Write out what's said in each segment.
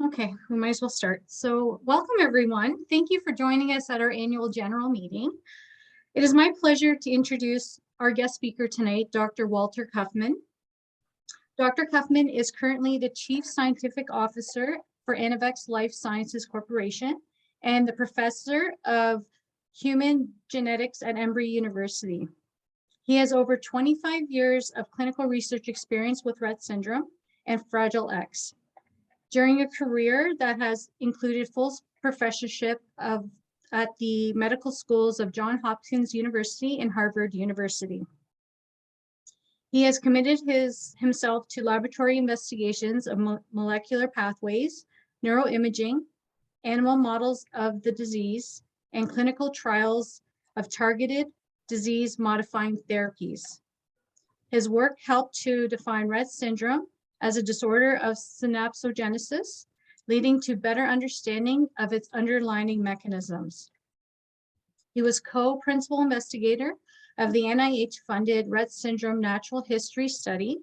Okay, we might as well start. So welcome everyone. Thank you for joining us at our annual general meeting. It is my pleasure to introduce our guest speaker tonight, Dr. Walter Kaufmann. Dr. Kaufmann is currently the Chief Scientific Officer for Anavex Life Sciences Corporation and the Professor of Human Genetics at Emory University. He has over 25 years of clinical research experience with Rett syndrome and Fragile X, during a career that has included full professorship at the medical schools of Johns Hopkins University and Harvard University. He has committed himself to laboratory investigations of molecular pathways, neuroimaging, animal models of the disease, and clinical trials of targeted disease-modifying therapies. His work helped to define Rett syndrome as a disorder of synaptogenesis, leading to better understanding of its underlying mechanisms. He was co-principal investigator of the NIH-funded Rett Syndrome Natural History Study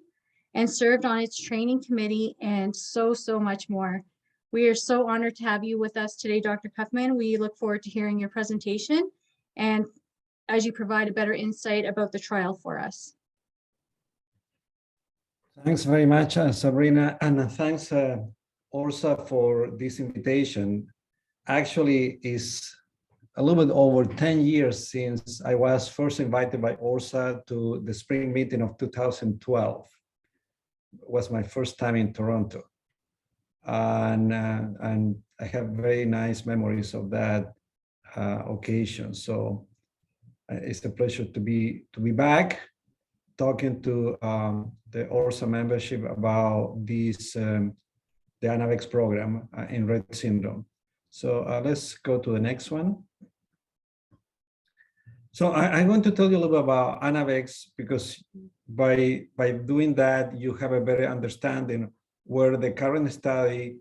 and served on its training committee and so much more. We are so honored to have you with us today, Dr. Kaufmann. We look forward to hearing your presentation and as you provide a better insight about the trial for us. Thanks very much, Sabrina, and thanks O.R.S.A for this invitation. Actually, it's a little bit over 10 years since I was first invited by O.R.S.A to the spring meeting of 2012. It was my first time in Toronto, and I have very nice memories of that occasion. So it's a pleasure to be back, talking to the O.R.S.A membership about this, the Anavex program in Rett syndrome. So let's go to the next one. So I'm going to tell you a little bit about Anavex, because by doing that, you have a better understanding where the current study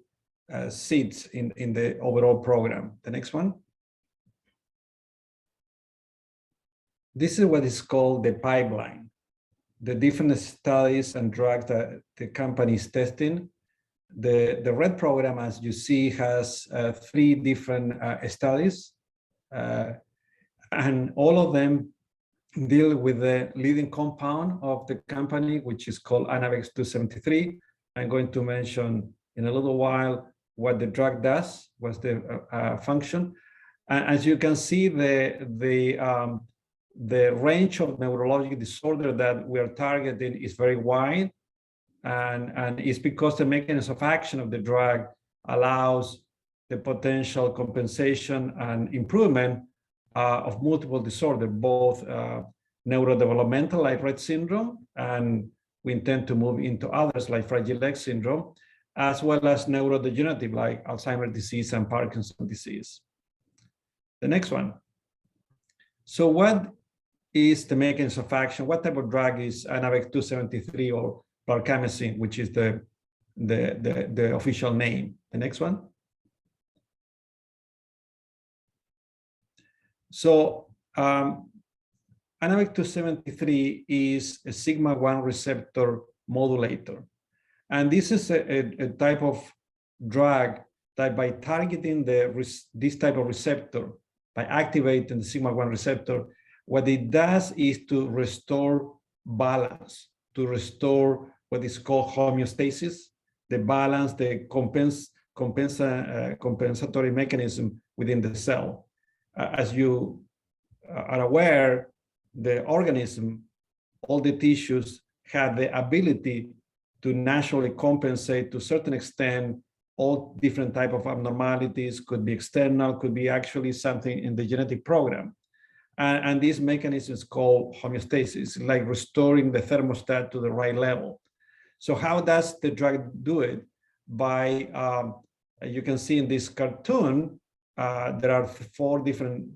sits in the overall program. The next one. This is what is called the pipeline. The different studies and drugs that the company is testing. The Rett program, as you see, has 3 different studies, and all of them deal with the leading compound of the company, which is called Anavex 2-73. I'm going to mention in a little while what the drug does, what's the function. And as you can see, the range of neurologic disorder that we are targeting is very wide, and it's because the mechanism of action of the drug allows the potential compensation and improvement of multiple disorders, both neurodevelopmental like Rett syndrome, and we intend to move into others like Fragile X syndrome, as well as neurodegenerative like Alzheimer's disease and Parkinson's disease. The next one. So what is the mechanism of action? What type of drug is Anavex 2-73 or blarcamesine, which is the official name? The next one. So Anavex 2-73 is a sigma-1 receptor modulator. And this is a type of drug that by targeting this type of receptor, by activating the sigma-1 receptor, what it does is to restore balance, to restore what is called homeostasis, the balance, the compensatory mechanism within the cell. As you are aware, the organism, all the tissues have the ability to naturally compensate to a certain extent all different type of abnormalities, could be external, could be actually something in the genetic program. And this mechanism is called homeostasis, like restoring the thermostat to the right level. So how does the drug do it? By, you can see in this cartoon, there are 4 different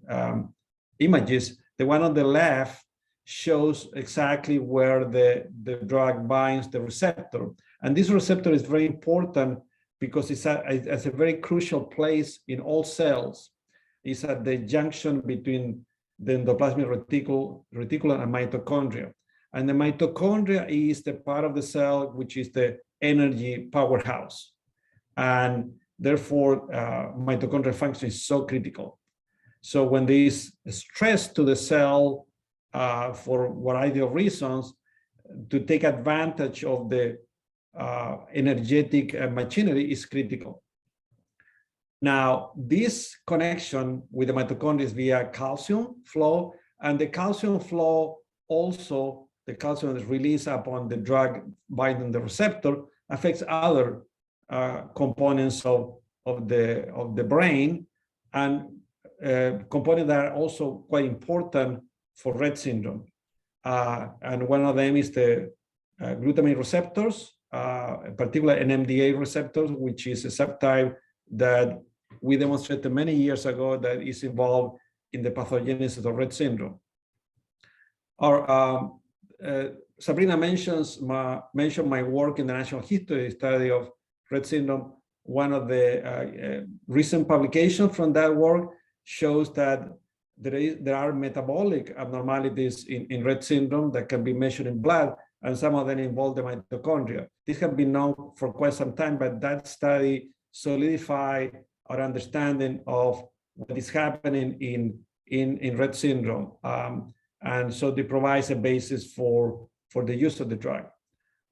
images. The one on the left shows exactly where the drug binds the receptor. And this receptor is very important because it's at a very crucial place in all cells. It's at the junction between the endoplasmic reticulum and mitochondria. And the mitochondria is the part of the cell which is the energy powerhouse. And Therefore, mitochondrial function is so critical. So when there is stress to the cell for a variety of reasons, to take advantage of the energetic machinery is critical. Now, this connection with the mitochondria is via calcium flow, and the calcium flow also, the calcium is released upon the drug binding the receptor, affects other components of the brain, and components that are also quite important for Rett syndrome. And one of them is the glutamate receptors, particularly NMDA receptors, which is a subtype that we demonstrated many years ago that is involved in the pathogenesis of Rett syndrome. Our Sabrina mentioned my work in the National History Study of Rett syndrome. One of the recent publications from that work shows that there are metabolic abnormalities in Rett syndrome that can be measured in blood, and some of them involve the mitochondria. This has been known for quite some time, but that study solidified our understanding of what is happening in Rett syndrome. And so it provides a basis for the use of the drug.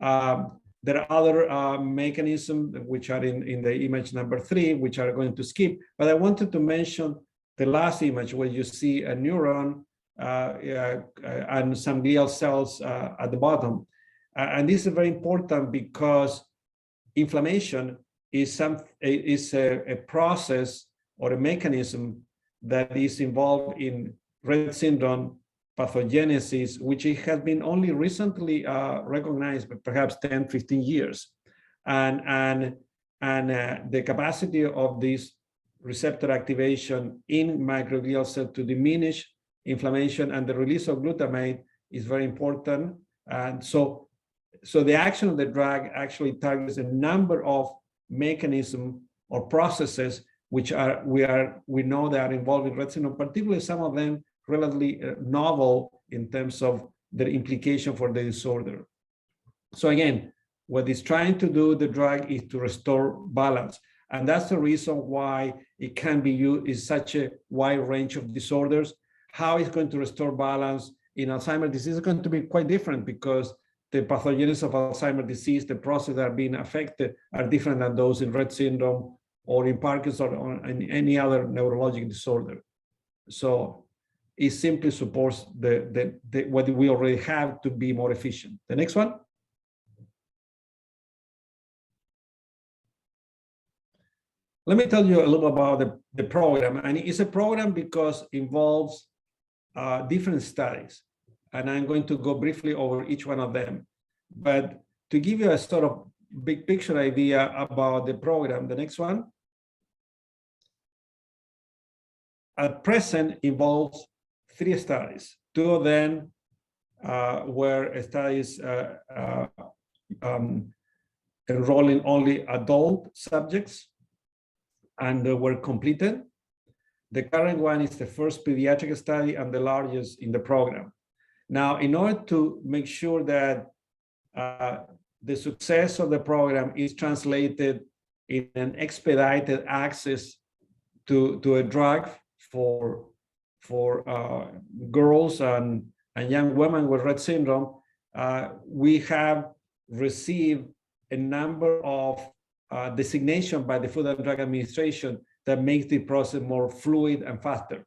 There are other mechanisms which are in the image number 3, which are going to skip, but I wanted to mention the last image where you see a neuron and some glial cells at the bottom. And this is very important because inflammation is a process or a mechanism that is involved in Rett syndrome pathogenesis, which it has been only recently recognized, but perhaps 10, 15 years. And the capacity of this receptor activation in microglial cells to diminish inflammation and the release of glutamate is very important. And so the action of the drug actually targets a number of mechanisms or processes which we know they are involved in Rett syndrome, particularly some of them relatively novel in terms of their implication for the disorder. So again, what it's trying to do, the drug, is to restore balance. And that's the reason why it can be used in such a wide range of disorders. How it's going to restore balance in Alzheimer's disease is going to be quite different because the pathogenesis of Alzheimer's disease, the processes that are being affected are different than those in Rett syndrome or in Parkinson's or in any other neurologic disorder. So it simply supports what we already have to be more efficient. The next one. Let me tell you a little about the program. And it's a program because it involves different studies. And I'm going to go briefly over each one of them. But to give you a sort of big picture idea about the program, the next one. At present involves 3 studies. 2 of them were studies enrolling only adult subjects, and they were completed. The current one is the first pediatric study and the largest in the program. Now, in order to make sure that the success of the program is translated in an expedited access to a drug for girls and young women with Rett syndrome, we have received a number of designation by the Food and Drug Administration that makes the process more fluid and faster.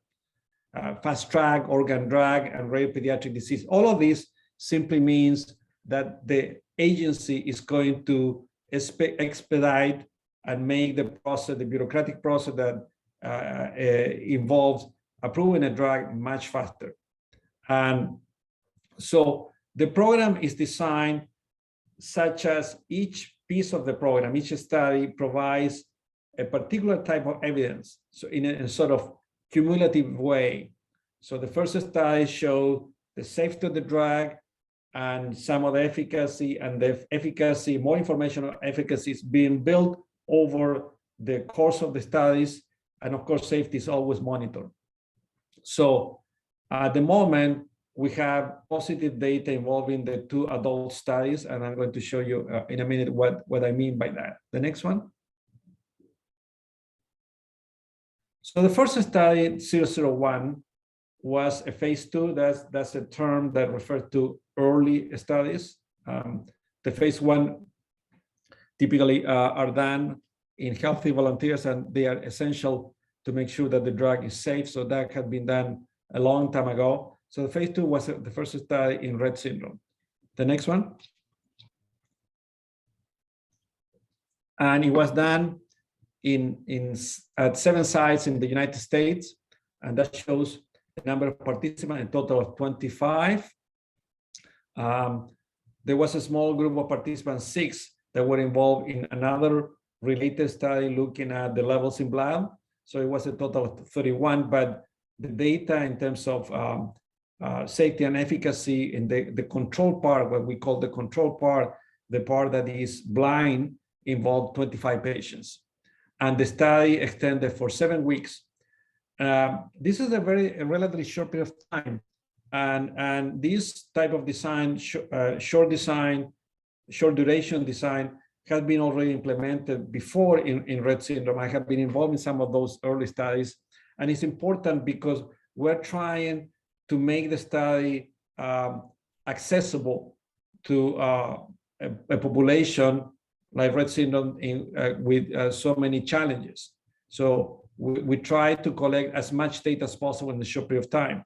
Fast track, organ drug, and rare pediatric disease. All of this simply means that the agency is going to expedite and make the process, the bureaucratic process that involves approving a drug much faster. And so the program is designed such as each piece of the program, each study provides a particular type of evidence, so in a sort of cumulative way. So the first study showed the safety of the drug and some of the efficacy, and the efficacy, more information on efficacy is being built over the course of the studies. And of course, safety is always monitored. So at the moment, we have positive data involving the 2 adult studies, and I'm going to show you in a minute what I mean by that. The next one. So the first study, 001, was a phase 2. That's a term that refers to early studies. The phase 1 typically are done in healthy volunteers, and they are essential to make sure that the drug is safe. So that had been done a long time ago. So the phase 2 was the first study in Rett syndrome. The next one. And it was done at 7 sites in the United States, and that shows the number of participants, a total of 25. There was a small group of participants, 6, that were involved in another related study looking at the levels in blood. So it was a total of 31, but the data in terms of safety and efficacy in the control part, what we call the control part, the part that is blind, involved 25 patients. And the study extended for 7 weeks. This is a relatively short period of time. And this type of design, short duration design, has been already implemented before in Rett syndrome. I have been involved in some of those early studies. And it's important because we're trying to make the study accessible to a population like Rett syndrome with so many challenges. So we try to collect as much data as possible in a short period of time.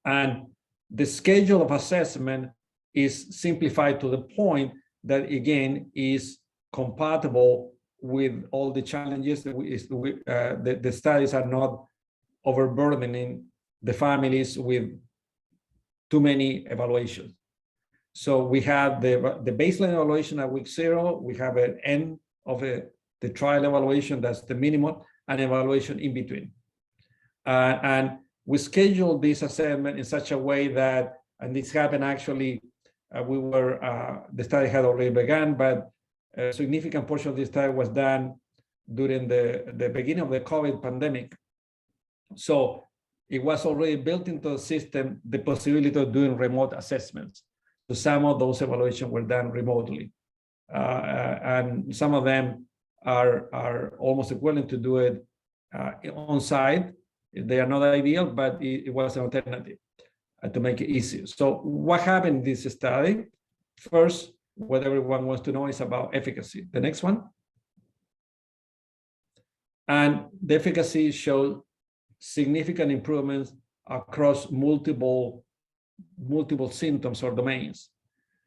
And the schedule of assessment is simplified to the point that, again, is compatible with all the challenges. The studies are not overburdening the families with too many evaluations. So we have the baseline evaluation at week 0. We have an end of the trial evaluation, that's the minimum, and evaluation in between. And we schedule this assessment in such a way that, and this happened actually, the study had already begun, but a significant portion of the study was done during the beginning of the COVID pandemic. So it was already built into the system, the possibility of doing remote assessments. So some of those evaluations were done remotely. And some of them are almost equivalent to do it on site. They are not ideal, but it was an alternative to make it easier. So what happened in this study? First, what everyone wants to know is about efficacy. The next one. And the efficacy showed significant improvements across multiple symptoms or domains.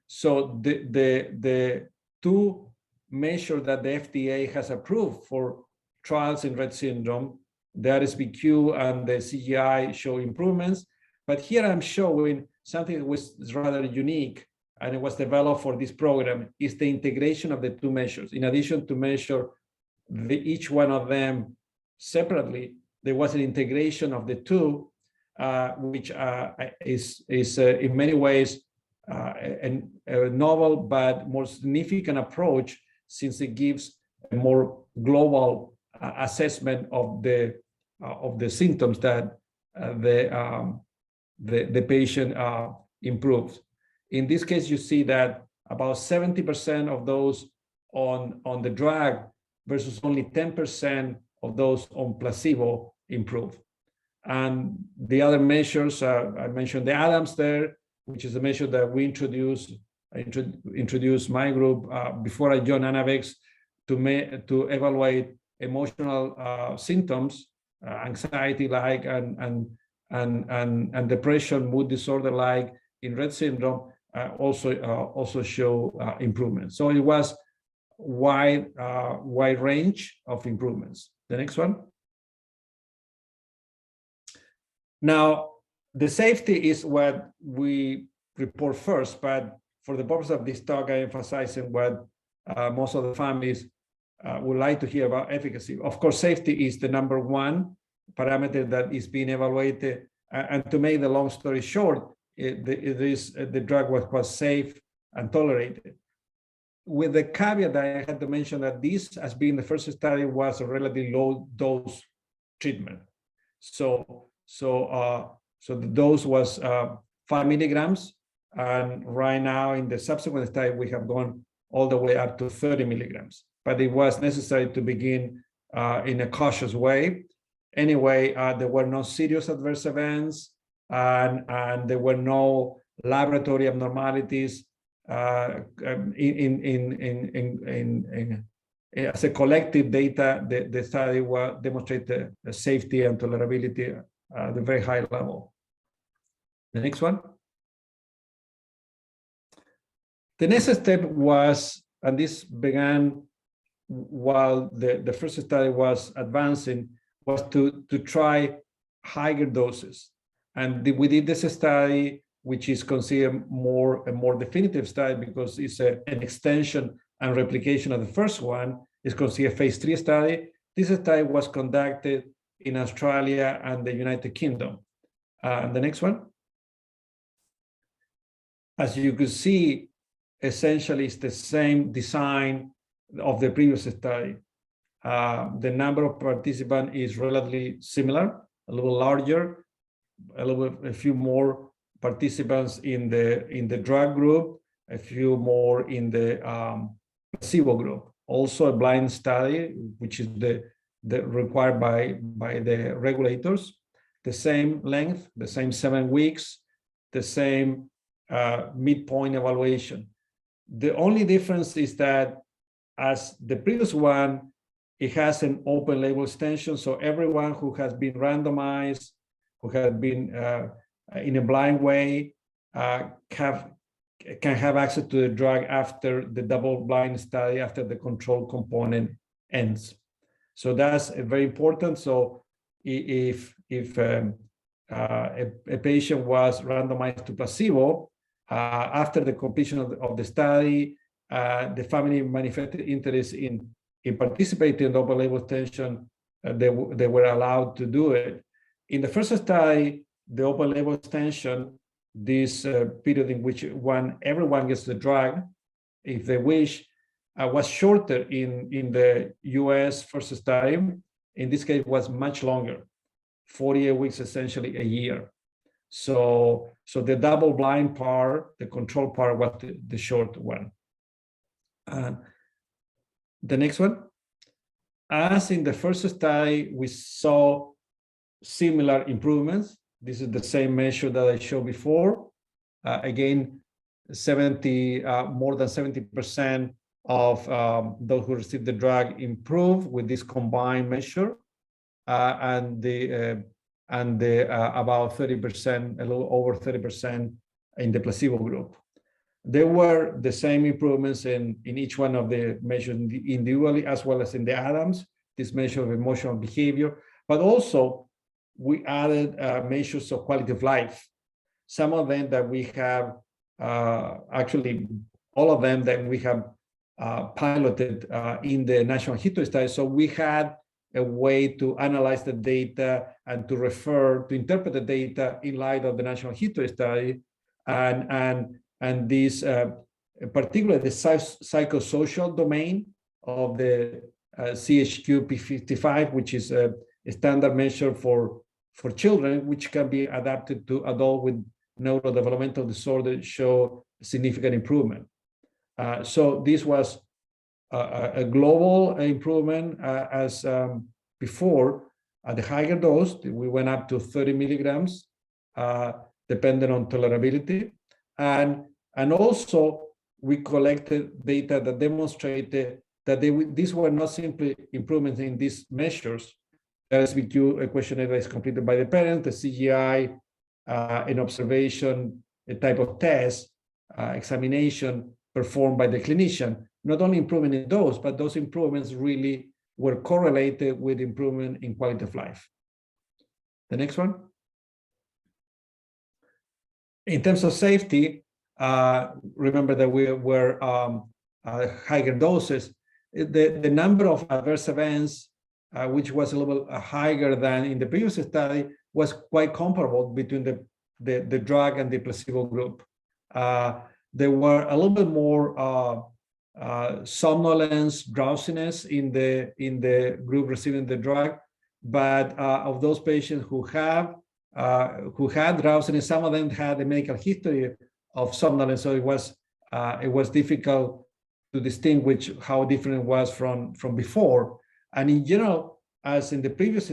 So the 2 measures that the FDA has approved for trials in Rett syndrome, the RSBQ and the CGI, show improvements. But here I'm showing something that was rather unique, and it was developed for this program, is the integration of the 2 measures. In addition to measure each one of them separately, there was an integration of the 2, which is in many ways a novel but more significant approach, since it gives a more global assessment of the symptoms that the patient improves. In this case, you see that about 70% of those on the drug versus only 10% of those on placebo improve. And the other measures, I mentioned the Adams there, which is a measure that we introduced my group before I joined Anavex to evaluate emotional symptoms, anxiety-like and depression, mood disorder-like in Rett syndrome, also show improvements. So it was wide range of improvements. The next one. Now, the safety is what we report first, but for the purpose of this talk, I emphasize what most of the families would like to hear about efficacy. Of course, safety is the number 1 parameter that is being evaluated. And to make the long story short, the drug was safe and tolerated. With the caveat that I had to mention that this, as being the first study, was a relatively low dose treatment. So the dose was 5 milligrams. And right now in the subsequent study, we have gone all the way up to 30 milligrams. But it was necessary to begin in a cautious way. Anyway, there were no serious adverse events, and there were no laboratory abnormalities. As a collective data, the study demonstrated safety and tolerability at a very high level. The next one. The next step was, and this began while the first study was advancing, was to try higher doses. And we did this study, which is considered a more definitive study because it's an extension and replication of the first one. It's considered a phase 3 study. This study was conducted in Australia and the United Kingdom. The next one. As you could see, essentially it's the same design of the previous study. The number of participants is relatively similar, a little larger, a few more participants in the drug group, a few more in the placebo group. Also a blind study, which is the required by the regulators. The same length, the same 7 weeks, the same midpoint evaluation. The only difference is that as the previous one, it has an open label extension. So everyone who has been randomized, who has been in a blind way, can have access to the drug after the double-blind study, after the control component ends. So that's very important. So if a patient was randomized to placebo, after the completion of the study, the family manifested interest in participating in the open label extension, they were allowed to do it. In the first study, the open label extension, this period in which everyone gets the drug, if they wish, was shorter in the US first study. In this case, was much longer, 48 weeks, essentially a year. So the double blind part, the control part, was the short one. The next one. As in the first study, we saw similar improvements. This is the same measure that I showed before. Again, more than 70% of those who received the drug improved with this combined measure, and about 30%, a little over 30% in the placebo group. There were the same improvements in each one of the measures individually, as well as in the Adams, this measure of emotional behavior, but also we added measures of quality of life. Some of them that we have, actually all of them that we have piloted in the national history study. So we had a way to analyze the data and to interpret the data in light of the national history study, and this, particularly the psychosocial domain of the CHQ P55, which is a standard measure for children, which can be adapted to adults with neurodevelopmental disorder, show significant improvement. So this was a global improvement as before. At the higher dose, we went up to 30 milligrams, depending on tolerability. And also, we collected data that demonstrated that these were not simply improvements in these measures. The SBQ questionnaire is completed by the parent, the CGI, an observation, a type of test, examination performed by the clinician. Not only improvement in those, but those improvements really were correlated with improvement in quality of life. The next one. In terms of safety, remember that we were higher doses. The number of adverse events, which was a little higher than in the previous study, was quite comparable between the drug and the placebo group. There were a little bit more somnolence, drowsiness in the group receiving the drug, but of those patients who had drowsiness, some of them had a medical history of somnolence, so it was difficult to distinguish how different it was from before. And in general, as in the previous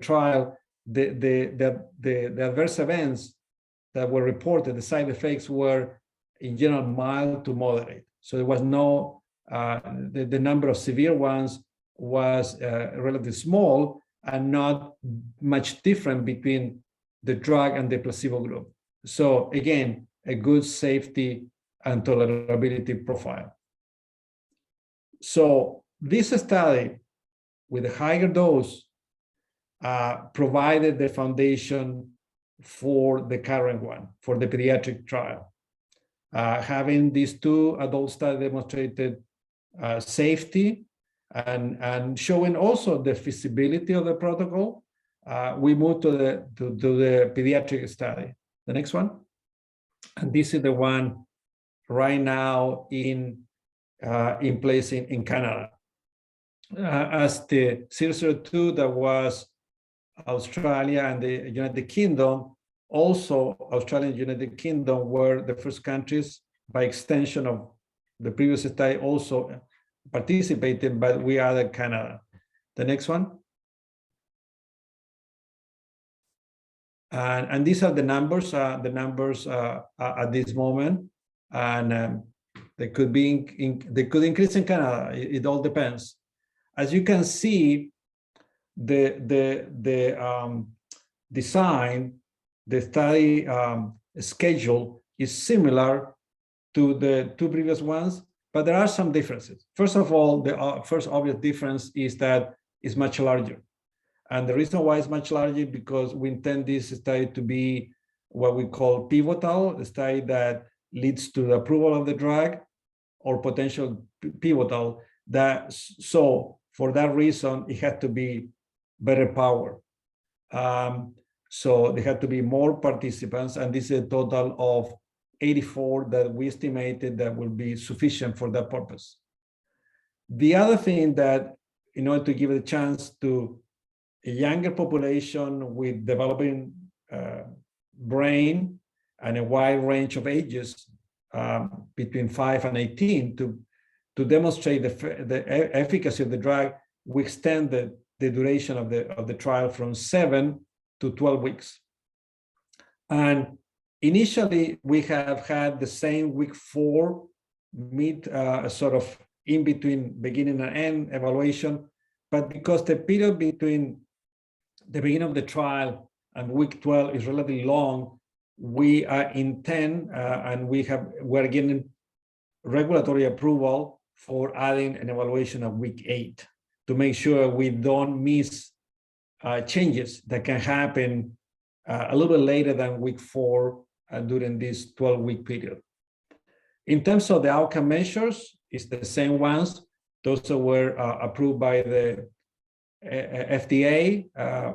trial, the adverse events that were reported, the side effects were in general mild to moderate. So there was no, the number of severe ones was relatively small and not much different between the drug and the placebo group. So again, a good safety and tolerability profile. So this study with a higher dose provided the foundation for the current one, for the pediatric trial. Having these two adult studies demonstrated safety and showing also the feasibility of the protocol, we moved to the pediatric study. The next one. And this is the one right now in place in Canada. As the 002 that was Australia and the United Kingdom, also Australia and United Kingdom were the first countries by extension of the previous study also participated, but we added Canada. The next one. And these are the numbers at this moment, and they could be they could increase in Canada. It all depends. As you can see, the design, the study schedule is similar to the two previous ones, but there are some differences. First of all, the first obvious difference is that it's much larger. And the reason why it's much larger because we intend this study to be what we call pivotal, a study that leads to the approval of the drug or potential pivotal. So for that reason, it had to be better power. So there had to be more participants, and this is a total of 84 that we estimated that will be sufficient for that purpose. The other thing that, in order to give it a chance to a younger population with developing brain and a wide range of ages between 5 and 18 to demonstrate the efficacy of the drug, we extended the duration of the trial from 7 to 12 weeks. And initially, we have had the same week 4 sort of in between beginning and end evaluation, but because the period between the beginning of the trial and week 12 is relatively long, we intend and we're getting regulatory approval for adding an evaluation of week 8 to make sure we don't miss changes that can happen a little bit later than week 4 during this 12-week period. In terms of the outcome measures, it's the same ones. Those were approved by the FDA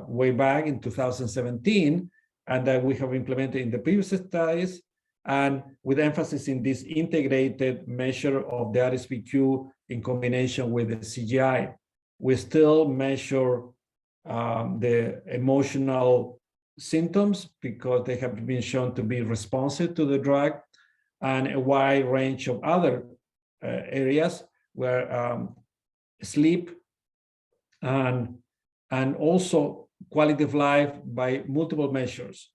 way back in 2017, and that we have implemented in the previous studies, and with emphasis in this integrated measure of the RSBQ in combination with the CGI. We still measure the emotional symptoms because they have been shown to be responsive to the drug, and a wide range of other areas where sleep and also quality of life by multiple measures,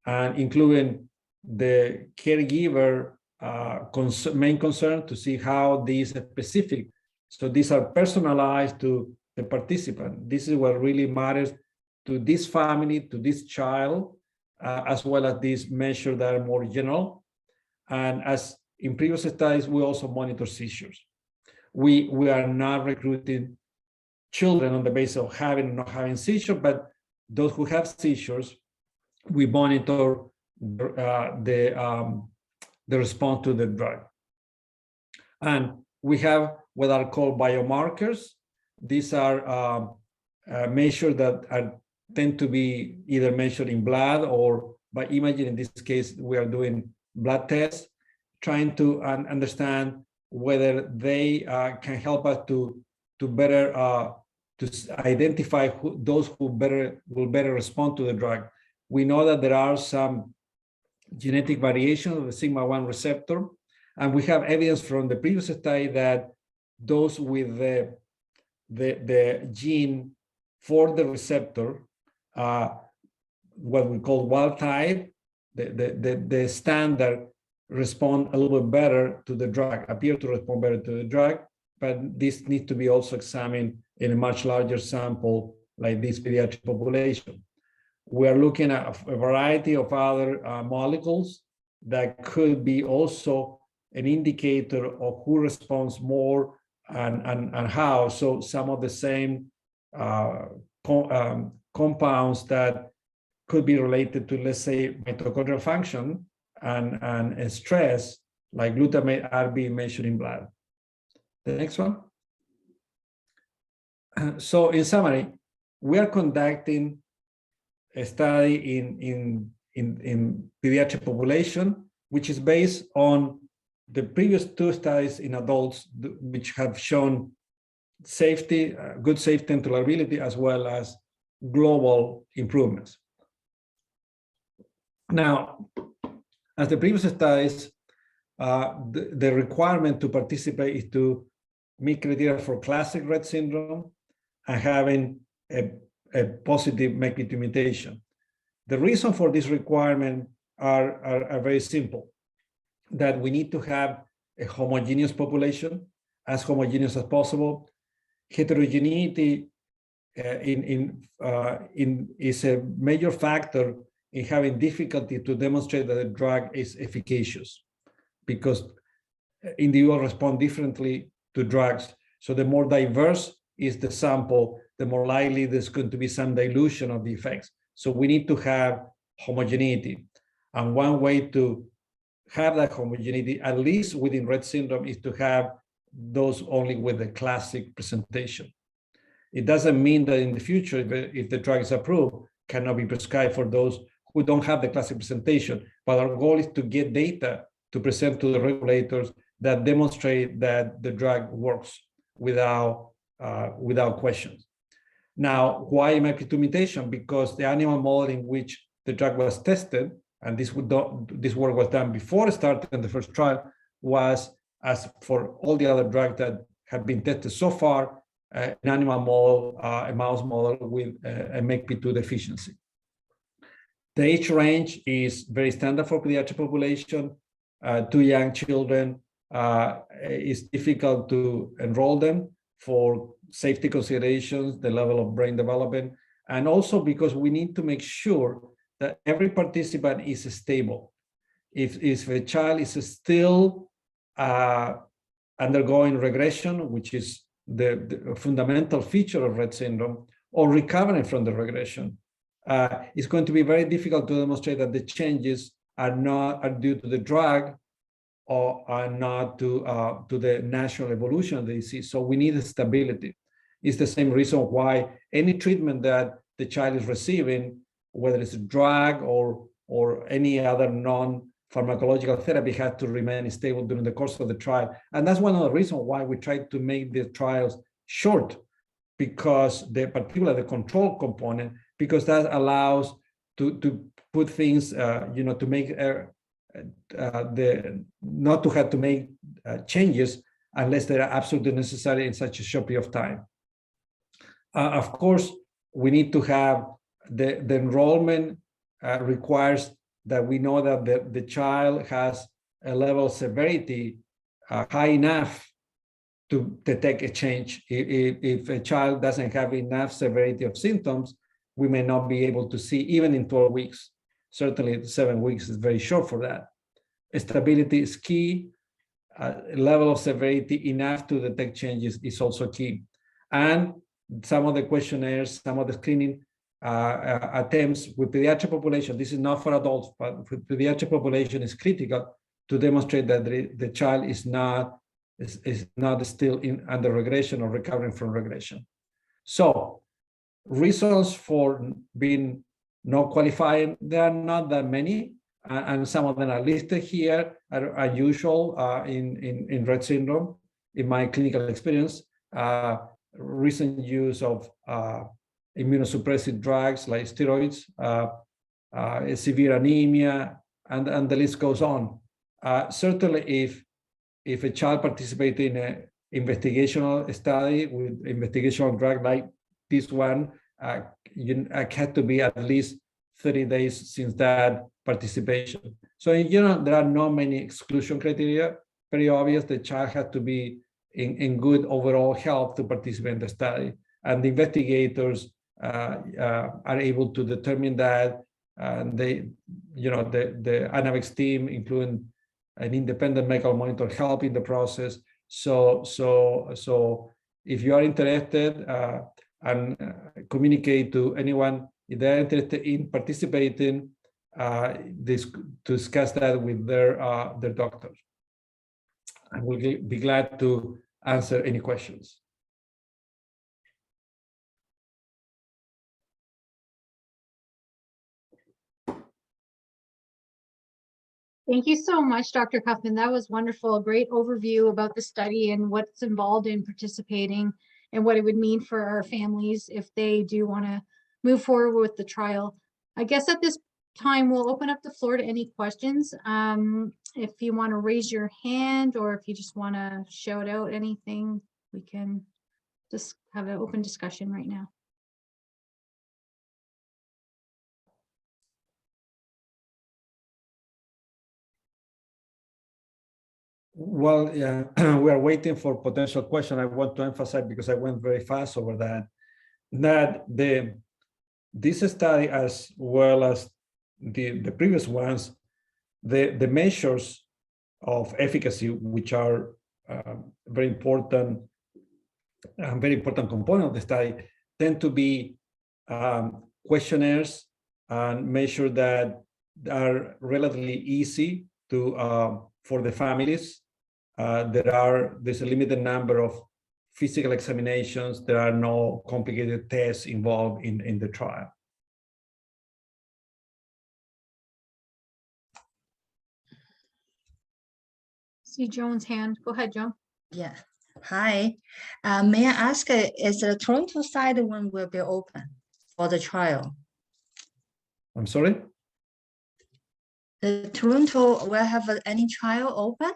and including the caregiver main concern to see how these specific, so these are personalized to the participant. This is what really matters to this family, to this child, as well as these measures that are more general. And as in previous studies, we also monitor seizures. We are not recruiting children on the basis of having or not having seizures, but those who have seizures, we monitor the response to the drug. And we have what are called biomarkers. These are measures that tend to be either measured in blood or by imaging. In this case, we are doing blood tests, trying to understand whether they can help us to better to identify those who will better respond to the drug. We know that there are some genetic variations of the sigma-1 receptor, and we have evidence from the previous study that those with the the gene for the receptor, what we call wild type, the standard respond a little bit better to the drug, appear to respond better to the drug, but this needs to be also examined in a much larger sample like this pediatric population. We are looking at a variety of other molecules that could be also an indicator of who responds more and how. So some of the same compounds that could be related to, let's say, mitochondrial function and stress, like glutamate, are being measured in blood. The next one. So in summary, we are conducting a study in pediatric population, which is based on the previous 2 studies in adults, which have shown safety, good safety and tolerability, as well as global improvements. Now, as the previous studies, the requirement to participate is to meet criteria for classic Rett syndrome and having a positive MECP2 mutation. The reason for this requirement are very simple, that we need to have a homogeneous population, as homogeneous as possible. Heterogeneity is a major factor in having difficulty to demonstrate that the drug is efficacious, because individuals respond differently to drugs. So the more diverse is the sample, the more likely there's going to be some dilution of the effects. So we need to have homogeneity. And one way to have that homogeneity, at least within Rett syndrome, is to have those only with the classic presentation. It doesn't mean that in the future, if the drug is approved, cannot be prescribed for those who don't have the classic presentation. But our goal is to get data to present to the regulators that demonstrate that the drug works without questions. Now, why MECP2 mutation? Because the animal model in which the drug was tested, and this work was done before starting the first trial, was, as for all the other drugs that have been tested so far, an animal model, a mouse model with a MECP2 deficiency. The age range is very standard for pediatric population. 2 young children, it's difficult to enroll them for safety considerations, the level of brain development, and also because we need to make sure that every participant is stable. If a child is still undergoing regression, which is the fundamental feature of Rett syndrome, or recovering from the regression, it's going to be very difficult to demonstrate that the changes are due to the drug or are not to the natural evolution of the disease. So we need stability. It's the same reason why any treatment that the child is receiving, whether it's a drug or any other non-pharmacological therapy, has to remain stable during the course of the trial. And that's one of the reasons why we try to make the trials short, because particularly the control component, because that allows to put things, to make not to have to make changes unless they are absolutely necessary in such a short period of time. Of course, we need to have the enrollment requires that we know that the child has a level of severity high enough to detect a change. If a child doesn't have enough severity of symptoms, we may not be able to see even in 12 weeks. Certainly 7 weeks is very short for that. Stability is key. Level of severity enough to detect changes is also key. And some of the questionnaires, some of the screening attempts with pediatric population, this is not for adults, but with pediatric population is critical to demonstrate that the child is not still under regression or recovering from regression. So reasons for being not qualifying, there are not that many, and some of them are listed here, are usual in Rett syndrome. In my clinical experience, recent use of immunosuppressive drugs like steroids, severe anemia, and the list goes on. Certainly, if a child participates in a investigational study with investigational drug like this one, had to be at least 30 days since that participation. So, there are not many exclusion criteria. Very obvious, the child had to be in good overall health to participate in the study. And the investigators are able to determine that. And the Anavex team, including an independent medical monitor, help in the process. So if you are interested, and communicate to anyone if they're interested in participating, discuss that with their doctors. I will be glad to answer any questions. Thank you so much, Dr. Kaufmann. That was wonderful. A great overview about the study and what's involved in participating and what it would mean for our families if they do want to move forward with the trial. I guess at this time, we'll open up the floor to any questions. If you want to raise your hand or if you just want to shout out anything, we can just have an open discussion right now. Well, yeah, we are waiting for potential question. I want to emphasize, because I went very fast over that this study, as well as the previous ones, the measures of efficacy, which are very important component of the study, tend to be questionnaires and measures that are relatively easy to for the families. There's a limited number of physical examinations. There are no complicated tests involved in the trial. See Joan's hand. Go ahead, Joan. Yeah. Hi. May I ask, is the Toronto side when will be open for the trial? I'm sorry? The Toronto will have any trial open?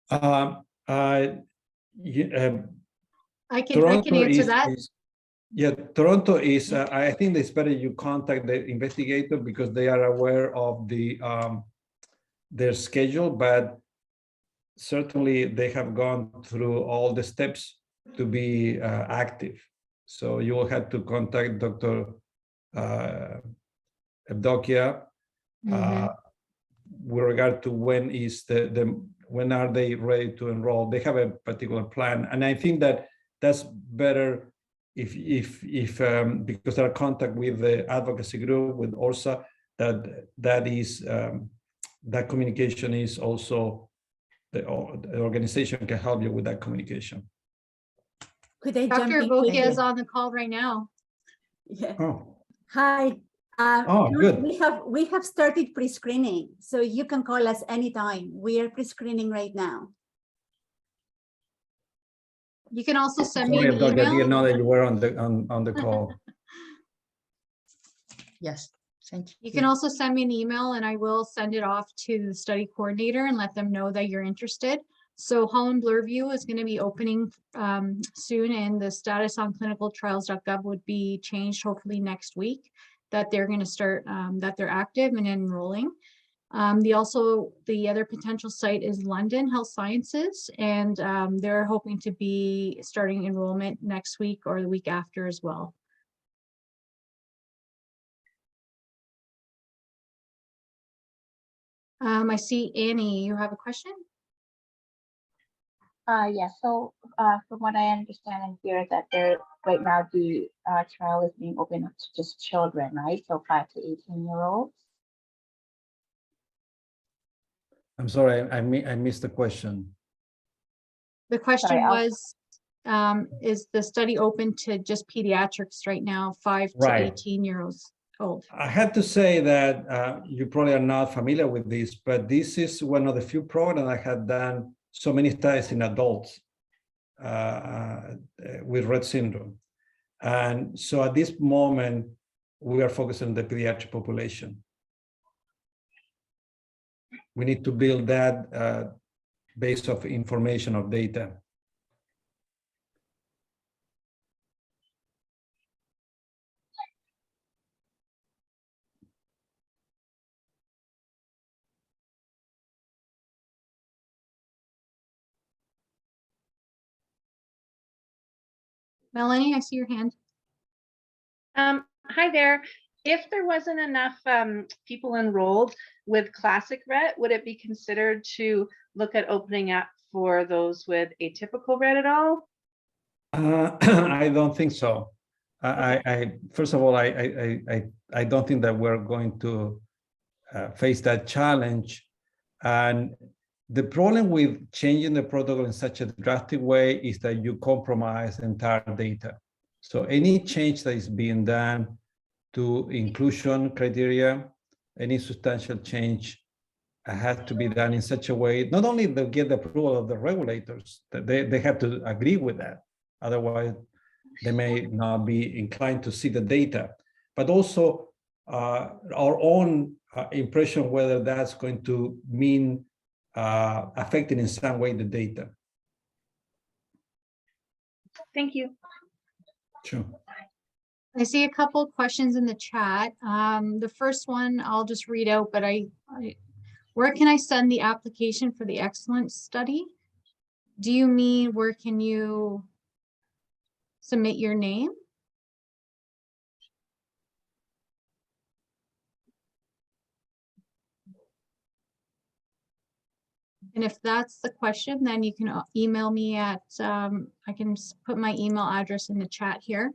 I can Toronto answer that. Toronto is, I think it's better you contact the investigator because they are aware of their schedule, but certainly they have gone through all the steps to be active. So you will have to contact Dr. Evdokia with regard to when is when are they ready to enroll. They have a particular plan, and I think that's better if because they're in contact with the advocacy group with O.R.S.A, that communication is also the organization can help you with that communication. Could I jump Dr. in? Evdokia is on the call right now. Yeah. Oh, Hi. good. We have started pre-screening, so you can call us anytime. We are pre-screening right now. You can also send Sorry, me an Evdokia, I didn't email. know that you were on the call. Yes, thank you. You can also send me an email and I will send it off to the study coordinator and let them know that you're interested. So Holland Bloorview is going to be opening soon, and the status on clinicaltrials.gov would be changed hopefully next week, that they're going to start, that they're active and enrolling. The other potential site is London Health Sciences, and they're hoping to be starting enrollment next week or the week after as well. I see Annie, you have a question? Yeah, so from what I understand and hear that right now the trial is being opened up to just children, right? So 5 to 18-year-olds. I'm sorry, I missed the question. The question Sorry, was, is the study open to just pediatrics right now, 5 to Right. 18-year-olds old? I had to say that you probably are not familiar with this, but this is one of the few programs I had done so many studies in adults with Rett syndrome. And so at this moment, we are focusing on the pediatric population. We need to build that base of information of data. Melanie, I see your hand. Hi there. If there wasn't enough people enrolled with classic Rett, would it be considered to look at opening up for those with atypical Rett at all? I don't think so. First of all, I don't think that we're going to face that challenge. And the problem with changing the protocol in such a drastic way is that you compromise entire data. So any change that is being done to inclusion criteria, any substantial change has to be done in such a way, not only to get the approval of the regulators, that they have to agree with that. Otherwise, they may not be inclined to see the data, but also our own impression whether that's going to mean affecting in some way the data. Thank you. Sure. I see a couple of questions in the chat. The first one I'll just read out, but where can I send the application for the excellence study? Do you mean where can you submit your name? And if that's the question, then you can email me at, I can put my email address in the chat here.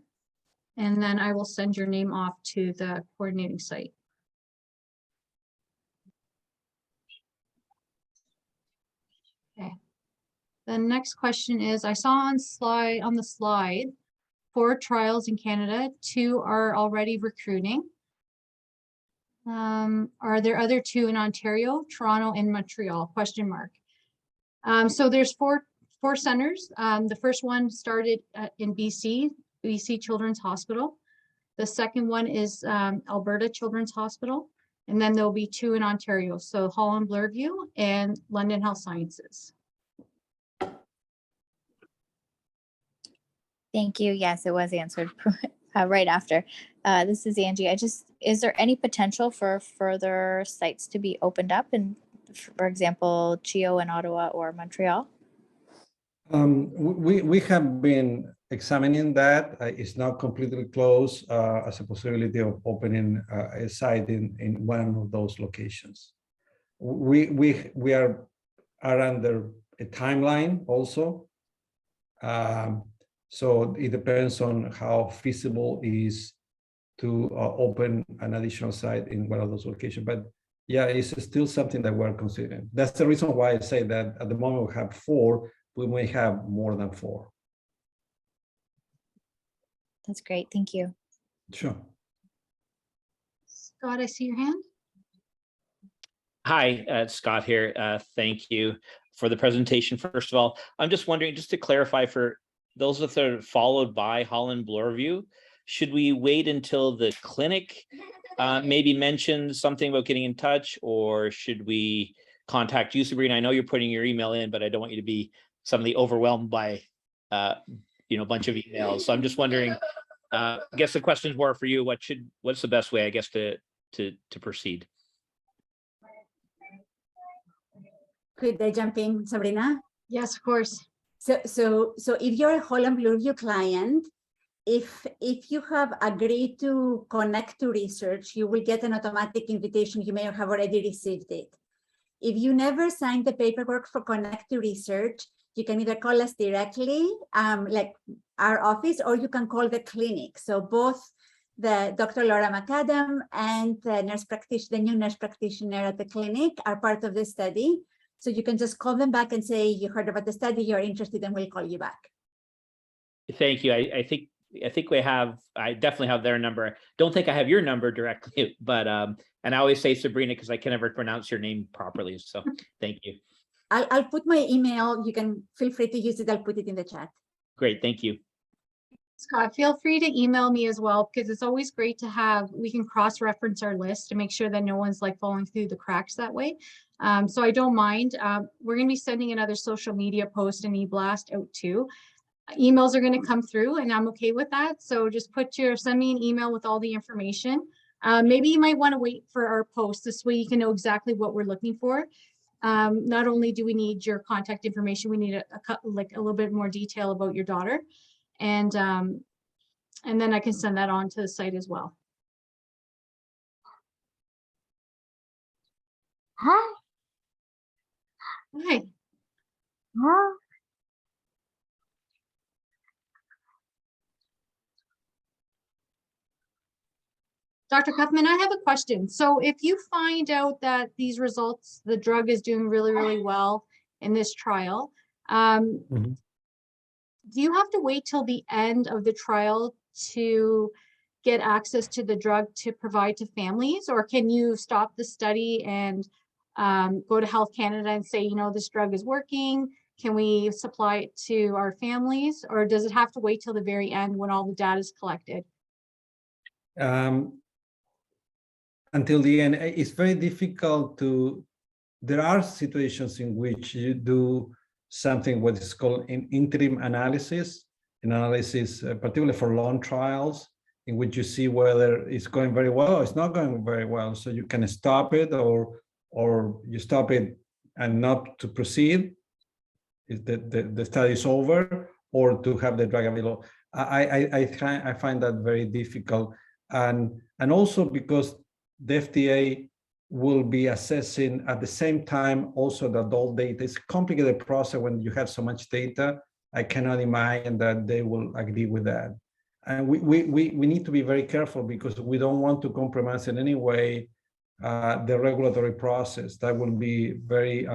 And then I will send your name off to the coordinating site. Okay. The next question is, I saw on the slide 4 trials in Canada, 2 are already recruiting. Are there other 2 in Ontario, Toronto, and Montreal? Question mark. So there's four centers. The first one started in BC Children's Hospital. The second one is Alberta Children's Hospital. And then there'll be 2 in Ontario. So Holland Bloorview and London Health Sciences. Thank you. Yes, it was answered right after. This is Angie. Is there any potential for further sites to be opened up in, for example, CHEO in Ottawa or Montreal? We have been examining that. It's not completely closed as a possibility of opening a site in one of those locations. We are under a timeline also. So it depends on how feasible it is to open an additional site in one of those locations. But yeah, it's still something that we're considering. That's the reason why I say that at the moment we have 4, we may have more than 4. That's great. Thank you. Sure. Scott, I see your hand. Hi, Scott here. Thank you for the presentation. First of all, I'm just wondering, just to clarify for those that are followed by Holland Bloorview, should we wait until the clinic maybe mentions something about getting in touch, or should we contact you, Sabrina? I know you're putting your email in, but I don't want you to be suddenly overwhelmed by a bunch of emails. So I'm just wondering, I guess the question is more for you. What's the best way, I guess, to proceed? Could I jump in, Sabrina? Yes, of course. So if you're a Holland Bloorview client, if you have agreed to connect to research, you will get an automatic invitation. You may have already received it. If you never signed the paperwork for connect to research, you can either call us directly, like our office, or you can call the clinic. So both the Dr. Laura McAdam and the new nurse practitioner at the clinic are part of the study. So you can just call them back and say, you heard about the study, you're interested, and we'll call you back. Thank you. I think I definitely have their number. Don't think I have your number directly, but and I always say Sabrina because I can never pronounce your name properly. So thank you. I'll put my email. You can feel free to use it. I'll put it in the chat. Great. Thank you. Scott, feel free to email me as well, because it's always great to have, we can cross-reference our list to make sure that no one's like falling through the cracks that way. So I don't mind. We're going to be sending another social media post and e-blast out too. Emails are going to come through and I'm okay with that. So just send me an email with all the information. Maybe you might want to wait for our post. This way you can know exactly what we're looking for. Not only do we need your contact information, we need a little bit more detail about your daughter. And then I can send that on to the site as well. Hi. Hi. Huh? Dr. Kaufmann, I have a question. So if you find out that these results, the drug is doing really, really well in this trial, Mhm. do you have to wait till the end of the trial to get access to the drug to provide to families? Or can you stop the study and go to Health Canada and say, you know, this drug is working, can we supply it to our families? Or does it have to wait till the very end when all the data is collected? Until the end, it's very difficult to, there are situations in which you do something what is called an interim analysis, particularly for long trials, in which you see whether it's going very well or it's not going very well. So you can stop it or you stop it and not to proceed if the study is over, or to have the drug available. I find that very difficult. And also because the FDA will be assessing at the same time also the adult data. It's a complicated process when you have so much data. I cannot imagine that they will agree with that. And we need to be very careful because we don't want to compromise in any way the regulatory process. That will be very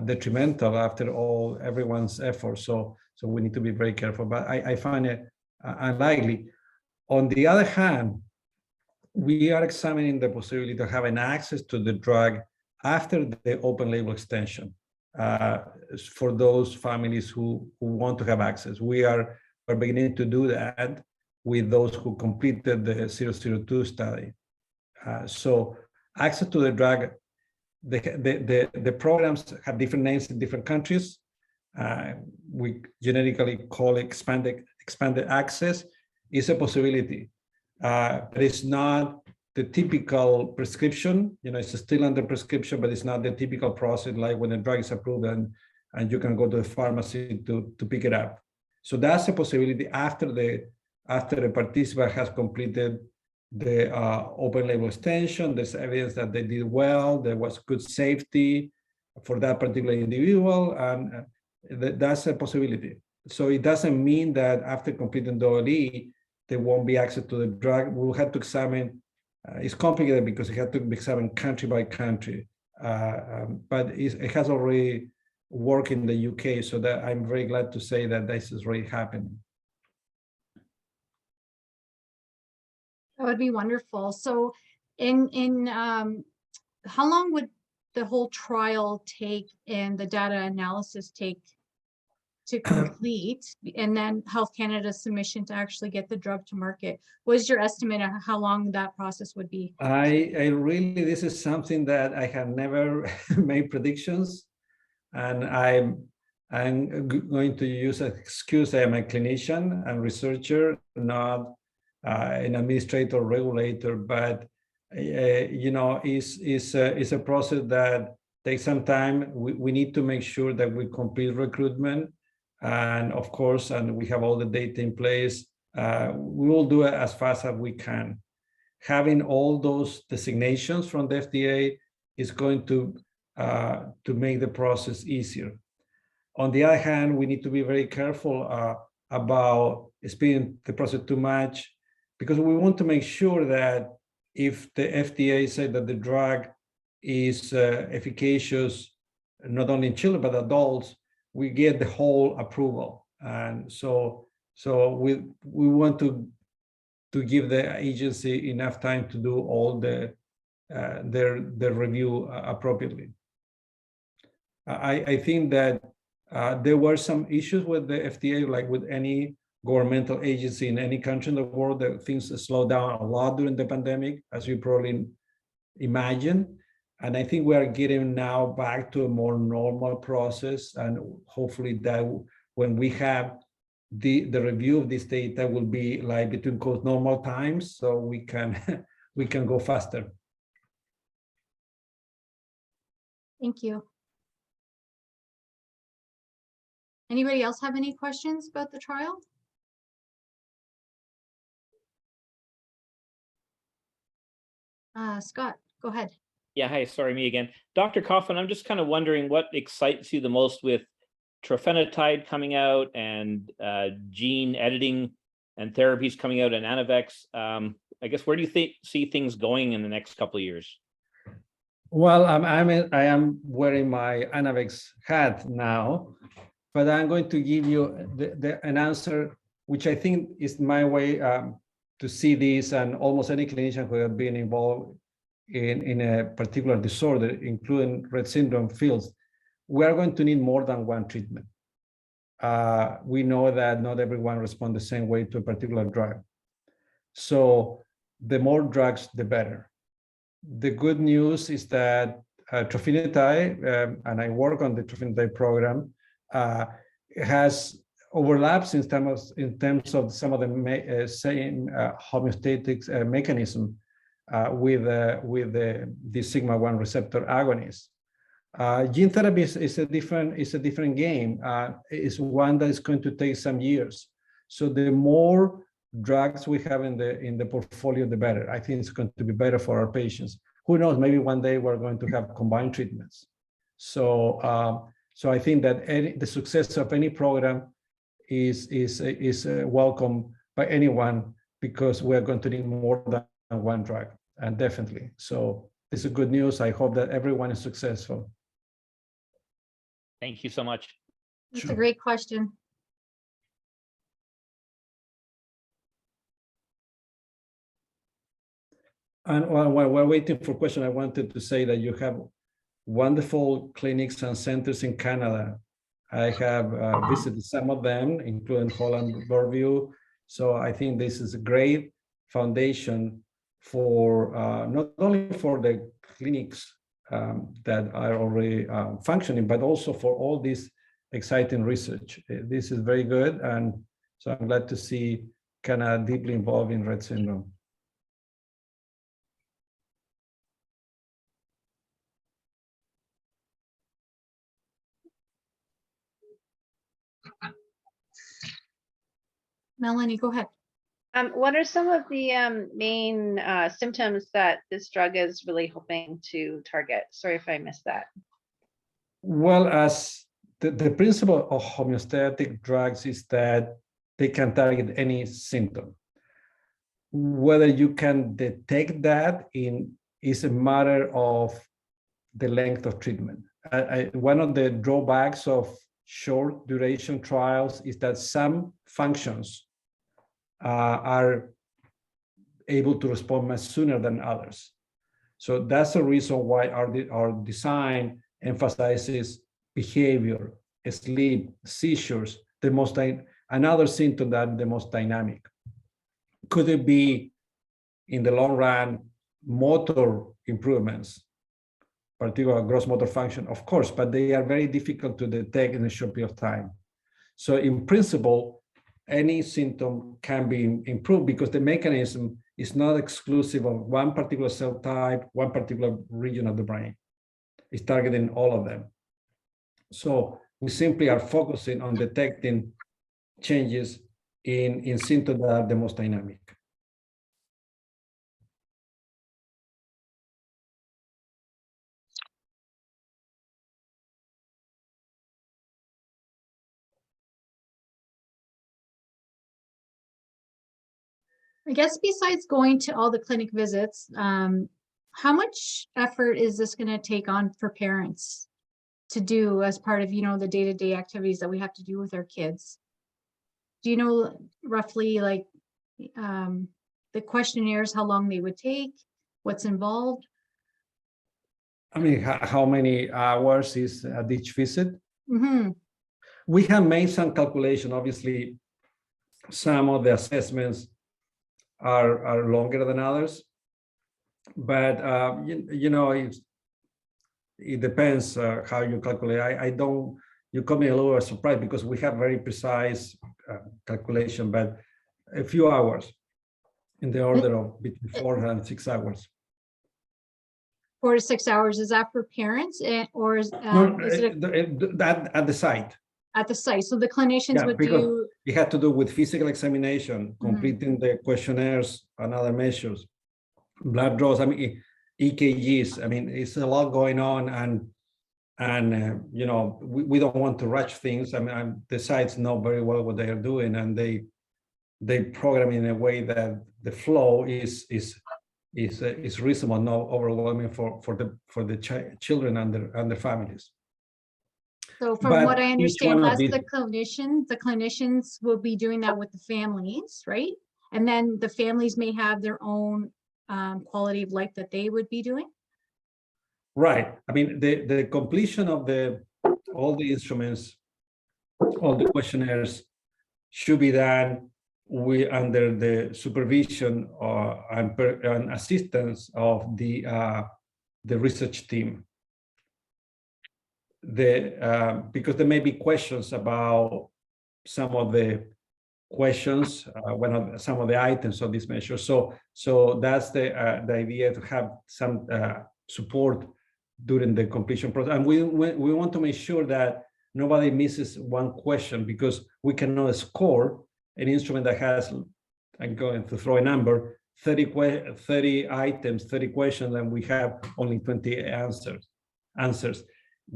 detrimental after all everyone's effort. So we need to be very careful. But I find it unlikely. On the other hand, we are examining the possibility of having access to the drug after the open label extension for those families who want to have access. We're beginning to do that with those who completed the 002 study. So access to the drug, the programs have different names in different countries. We generically call it expanded access. Is a possibility. But it's not the typical prescription. You know, it's still under prescription, but it's not the typical process like when a drug is approved and you can go to the pharmacy to pick it up. So that's a possibility after the participant has completed the open label extension. There's evidence that they did well. There was good safety for that particular individual, and that's a possibility. So it doesn't mean that after completing the OLE, there won't be access to the drug. We'll have to examine, it's complicated because it had to be examined country by country, but it has already worked in the UK, so that I'm very glad to say that this is already happening. That would be wonderful. So how long would the whole trial take and the data analysis take to complete, and then Health Canada's submission to actually get the drug to market? What is your estimate of how long that process would be? I really, this is something that I have never made predictions, and I'm going to use an excuse. I am a clinician and researcher, not an administrator or regulator, but you know, it's a process that takes some time. We need to make sure that we complete recruitment. And of course, and we have all the data in place, we will do it as fast as we can. Having all those designations from the FDA is going to make the process easier. On the other hand, we need to be very careful about speeding the process too much, because we want to make sure that if the FDA said that the drug is efficacious, not only in children, but adults, we get the whole approval. And so we want to give the agency enough time to do all their review appropriately. I think that there were some issues with the FDA, like with any governmental agency in any country in the world, that things slowed down a lot during the pandemic, as you probably imagine. And I think we are getting now back to a more normal process, and hopefully that when we have the review of this data will be like between quote normal times, so we can we can go faster. Thank you. Anybody else have any questions about the trial? Scott, go ahead. Yeah, hi, sorry, me again. Dr. Kaufmann, I'm just kind of wondering what excites you the most with trofinetide coming out and gene editing and therapies coming out in Anavex. I guess where do you see things going in the next couple of years? Well, I am wearing my Anavex hat now, but I'm going to give you an answer, which I think is my way to see this, and almost any clinician who has been involved in a particular disorder, including Rett syndrome fields. We are going to need more than one treatment. We know that not everyone responds the same way to a particular drug. So the more drugs, the better. The good news is that trofinetide, and I work on the trofinetide program, has overlaps in terms of some of the same homeostatic mechanism with the sigma-1 receptor agonist. Gene therapy is a different game. It's one that is going to take some years. So the more drugs we have in the portfolio, the better. I think it's going to be better for our patients. Who knows? Maybe one day we're going to have combined treatments. So I think that the success of any program is welcome by anyone, because we're going to need more than one drug, and definitely. So this is good news. I hope that everyone is successful. Thank you so much. That's a great question. And while we're waiting for question, I wanted to say that you have wonderful clinics and centers in Canada. I have visited some of them, including Holland Bloorview. So I think this is a great foundation for not only for the clinics that are already functioning, but also for all this exciting research. This is very good. And so I'm glad to see Canada deeply involved in Rett syndrome. Melanie, go ahead. What are some of the main symptoms that this drug is really hoping to target? Sorry if I missed that. Well, as the principle of homeostatic drugs is that they can target any symptom. Whether you can detect that is a matter of the length of treatment. One of the drawbacks of short duration trials is that some functions are able to respond much sooner than others. So that's the reason why our design emphasizes behavior, sleep, seizures, another symptom that the most dynamic. Could it be, in the long run, motor improvements, particularly gross motor function? Of course, but they are very difficult to detect in a short period of time. So in principle, any symptom can be improved because the mechanism is not exclusive of one particular cell type, one particular region of the brain. It's targeting all of them. So we simply are focusing on detecting changes in symptoms that are the most dynamic. I guess besides going to all the clinic visits, how much effort is this going to take on for parents to do as part of, the day-to-day activities that we have to do with our kids? Do you know roughly, like, the questionnaires, how long they would take, what's involved? I mean, how many hours is at each visit? Mm-hmm. We have made some calculation. Obviously, some of the assessments are longer than others, but it depends how you calculate. I don't, you caught me a little surprised because we have very precise calculation, but a few hours in the order of between 4 and 6 hours. 4 to 6 hours, is that for parents or is it That at the site. at the site? So the clinicians Yeah, would because do, it had to do with physical examination, completing the questionnaires and other measures, blood draws, I mean, EKGs. I mean, it's a lot going on, and you know, we don't want to rush things. I mean, the sites know very well what they are doing, and they program in a way that the flow is reasonable, not overwhelming for the children and their families. so from But what I each understand, one of that's these- the clinicians will be doing that with the families, right? And then the families may have their own quality of life that they would be doing. Right. I mean, the completion of all the instruments, all the questionnaires should be done under the supervision and assistance of the research team. Because there may be questions about some of the questions, some of the items of this measure. So that's the idea, to have some support during the completion process. And we want to make sure that nobody misses one question, because we cannot score an instrument that has, I'm going to throw a number, 30 items, 30 questions, and we have only 20 answers.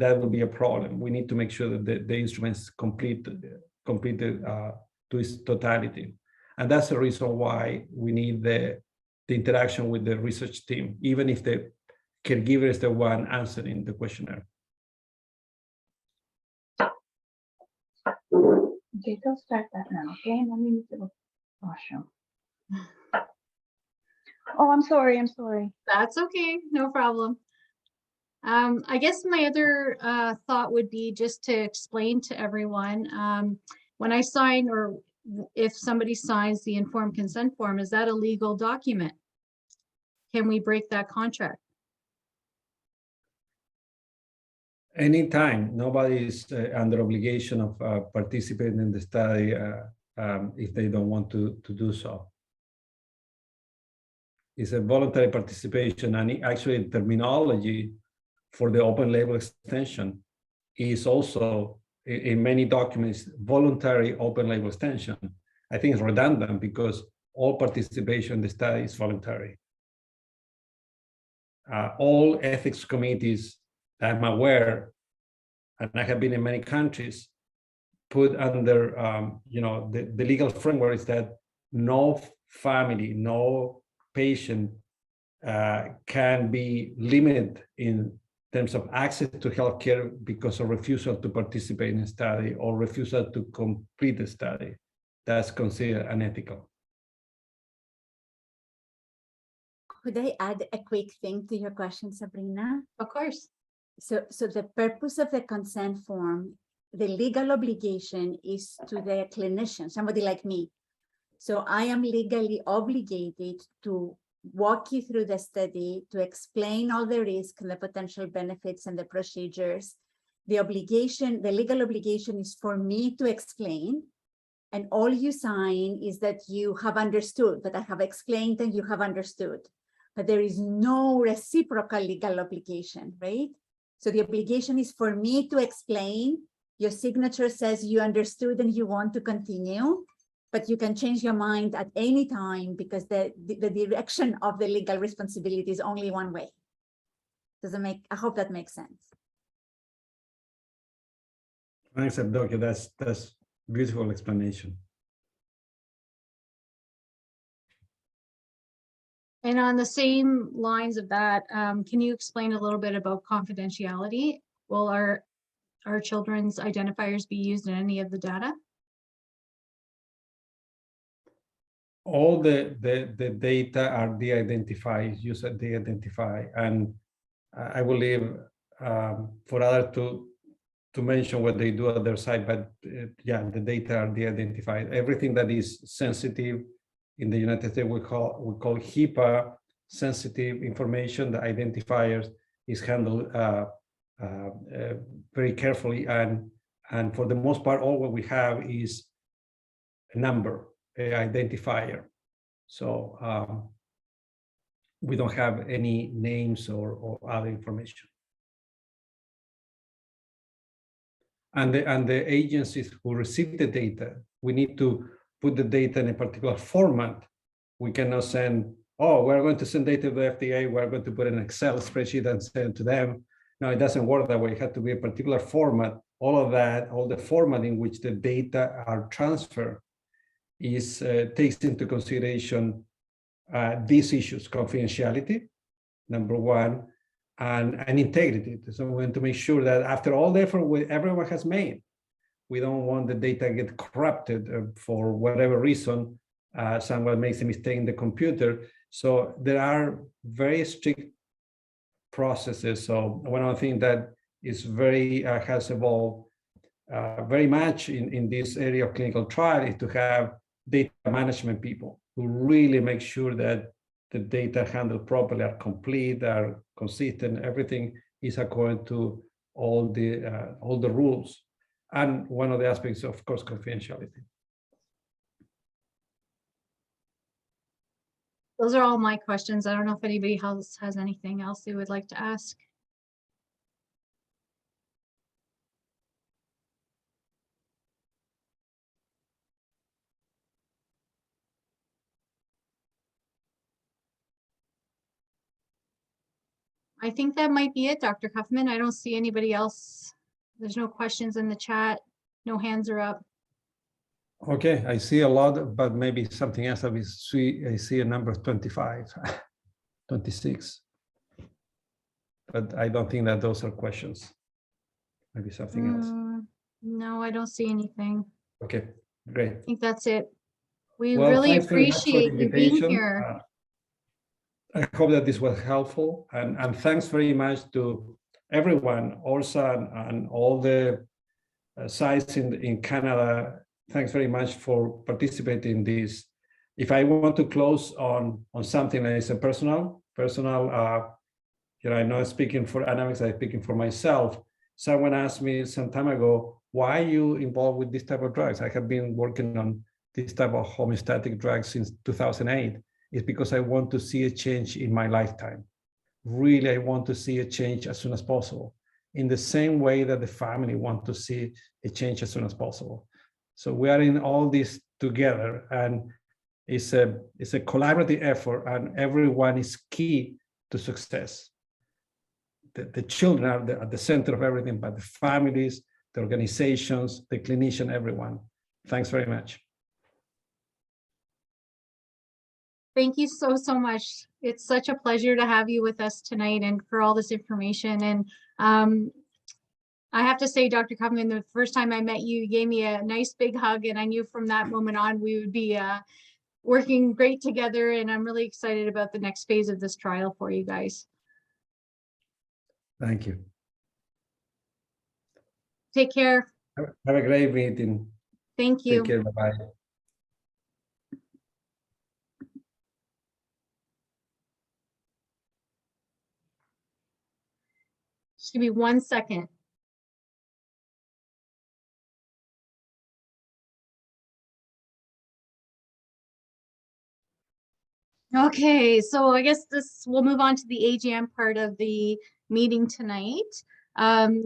That will be a problem. We need to make sure that the instrument is completed to its totality. And that's the reason why we need the interaction with the research team, even if the caregiver is the one answering the questionnaire. Okay, don't start that now, okay? Let me use the washroom. Oh, I'm sorry, That's okay, no problem. I guess my other thought would be just to explain to everyone, when I sign, or if somebody signs the informed consent form, is that a legal document? Can we break that contract? Anytime, nobody is under obligation of participating in the study if they don't want to do so. It's a voluntary participation, and actually terminology for the open label extension is also in many documents voluntary open label extension. I think it's redundant because all participation in the study is voluntary. All ethics committees that I'm aware, and I have been in many countries, put under the legal framework is that no family, no patient can be limited in terms of access to healthcare because of refusal to participate in a study or refusal to complete the study. That's considered unethical. Could I add a quick thing to your question, Sabrina? Of course. So the purpose of the consent form, the legal obligation is to the clinician, somebody like me. So I am legally obligated to walk you through the study, to explain all the risks and the potential benefits and the procedures. The obligation, the legal obligation is for me to explain, and all you sign is that you have understood, that I have explained and you have understood. But there is no reciprocal legal obligation, right? So the obligation is for me to explain. Your signature says you understood and you want to continue, but you can change your mind at any time because the direction of the legal responsibility is only one way. Does it make, I hope that makes sense. Thanks, Abdokia. That's beautiful explanation. And on the same lines of that, can you explain a little bit about confidentiality? Will our children's identifiers be used in any of the data? All the data are de-identified, user de-identify, and I will leave for others to mention what they do at their site, but yeah, the data are de-identified. Everything that is sensitive in the United States, we call HIPAA sensitive information. The identifiers is handled very carefully, and for the most part, all what we have is a number, an identifier. So we don't have any names or other information. And the agencies who receive the data, we need to put the data in a particular format. We cannot send, oh, we're going to send data to the FDA, we're going to put an Excel spreadsheet and send it to them. No, it doesn't work that way. It has to be a particular format. All of that, all the format in which the data are transferred is takes into consideration these issues: confidentiality, number one, and integrity. So we want to make sure that after all the effort everyone has made, we don't want the data get corrupted for whatever reason. Someone makes a mistake in the computer. So there are very strict processes. So one of the things that is very has evolved very much in this area of clinical trial is to have data management people who really make sure that the data handled properly, are complete, are consistent, everything is according to all the rules. And one of the aspects, of course, confidentiality. Those are all my questions. I don't know if anybody else has anything else they would like to ask. I think that might be it, Dr. Kaufmann. I don't see anybody else. There's no questions in the chat. No hands are up. Okay, I see a lot, but maybe something else. I see a number of 25, 26. But I don't think that those are questions. Maybe something else. No, I don't see anything. Okay, great. I think that's it. We Well, really thanks very much for the appreciate you being invitation. here. I hope that this was helpful, and thanks very much to everyone, O.R.S.A and all the sites in Canada. Thanks very much for participating in this. If I want to close on something that is a personal, I'm not speaking for Anavex, I'm speaking for myself. Someone asked me some time ago, why are you involved with this type of drugs? I have been working on this type of homeostatic drugs since 2008. It's because I want to see a change in my lifetime. Really, I want to see a change as soon as possible, in the same way that the family want to see a change as soon as possible. So we are in all this together, and it's a collaborative effort, and everyone is key to success. The children are at the center of everything, but the families, the organizations, the clinician, everyone. Thanks very much. Thank you so much. It's such a pleasure to have you with us tonight and for all this information. And I have to say, Dr. Kaufmann, the first time I met you, you gave me a nice big hug, and I knew from that moment on we would be working great together. And I'm really excited about the next phase of this trial for you guys. Thank you. Take care. Have a great meeting. Thank you. Take care. Bye-bye. Just give me 1 second. Okay, so I guess we'll move on to the AGM part of the meeting tonight.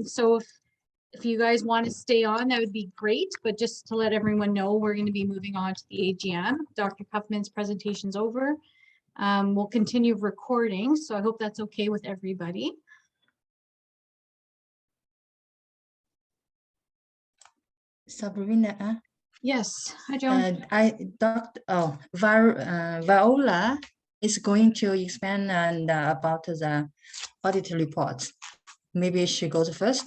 So if you guys want to stay on, that would be great, but just to let everyone know, we're going to be moving on to the AGM. Dr. Kaufmann's presentation's over. We'll continue recording, so I hope that's okay with everybody. Sabrina, Yes, hi Joan. Viola is going to expand and about the audit reports. Maybe she goes first.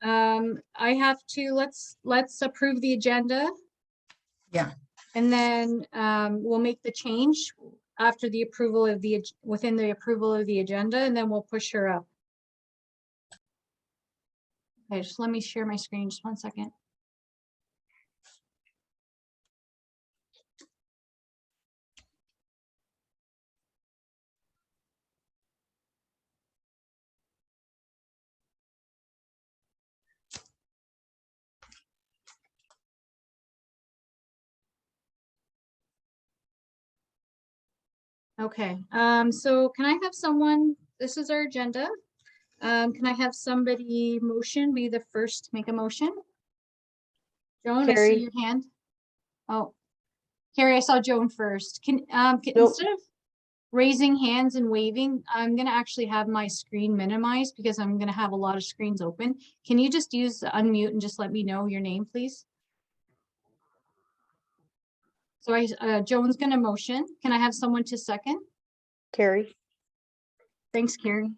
I have to, let's approve the agenda. Yeah. And then we'll make the change after the approval of within the approval of the agenda, and then we'll push her up. Okay, just let me share my screen just 1 second. Okay, so can I have someone, this is our agenda. Can I have somebody be the first to make a motion? Joan, I see Carrie. your hand. Oh, Carrie, I saw Joan first. Nope. Instead of raising hands and waving, I'm gonna actually have my screen minimized because I'm gonna have a lot of screens open. Can you just use the unmute and just let me know your name, please? So Joan's gonna motion. Can I have someone to second? Carrie. Thanks, Carrie.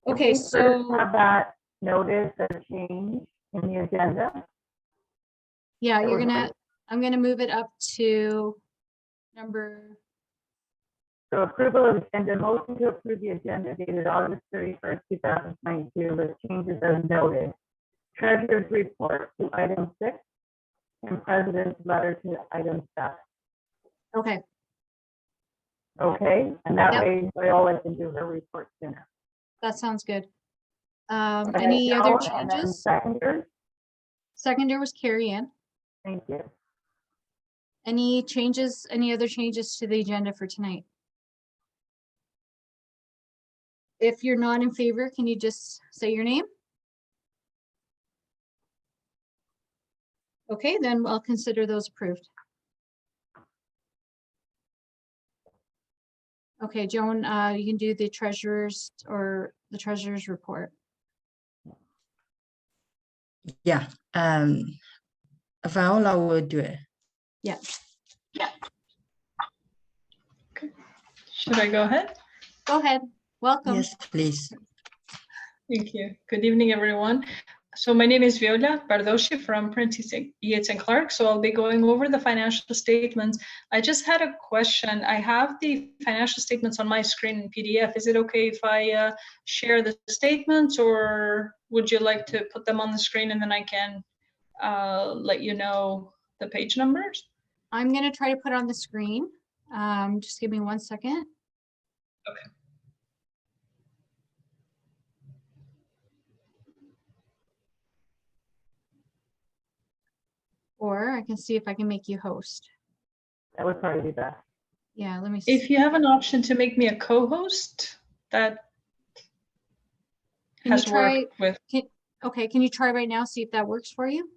Can Okay, we first so have that notice of change in the agenda? yeah, That was I'm gonna move it up to number, So approval of agenda, motion to approve the agenda dated August 31st, 2022 with changes as noted. Treasurer's report to item 6 and president's letter to item 7. okay, Okay, and that Yep. way Viola can do her report sooner. that sounds good. Go ahead, Any other Joan, and then changes? seconders. Seconder was Carrie Ann. Thank you. Any changes, any other changes to the agenda for tonight? If you're not in favor, can you just say your name? Okay, then I'll consider those approved. Okay, Joan, you can do the treasurer's report. Yeah, Viola will do it. Yeah, Should I go ahead? go ahead. Welcome. Yes, please. Thank you. Good evening, everyone. So my name is Viola Bardoshi from Prentice Yates and Clark. So I'll be going over the financial statements. I just had a question. I have the financial statements on my screen in PDF. Is it okay if I share the statements, or would you like to put them on the screen and then I can let you know the page numbers? I'm gonna try to put it on the screen. Just give me 1 second. Okay. Or I can see if I can make you host. That would probably be best. Yeah, let me see. If you have an option to make me a co-host, that Can you has try, worked with, okay, can you try right now, see if that works for you?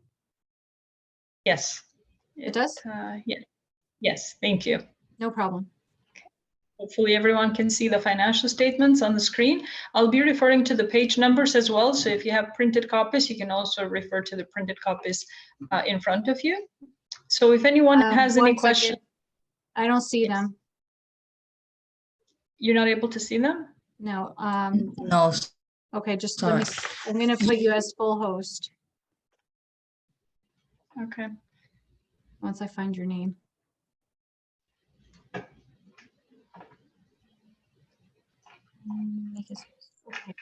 yes. It does? Yeah. Yes, thank you. No problem. Hopefully everyone can see the financial statements on the screen. I'll be referring to the page numbers as well. So if you have printed copies, you can also refer to the printed copies in front of you. So if anyone has any 1 second. questions, I don't see Yes. them. you're not able to see them? No, No, okay, just let me, sorry. I'm gonna put you as full host Okay. once I find your name. Make this- okay.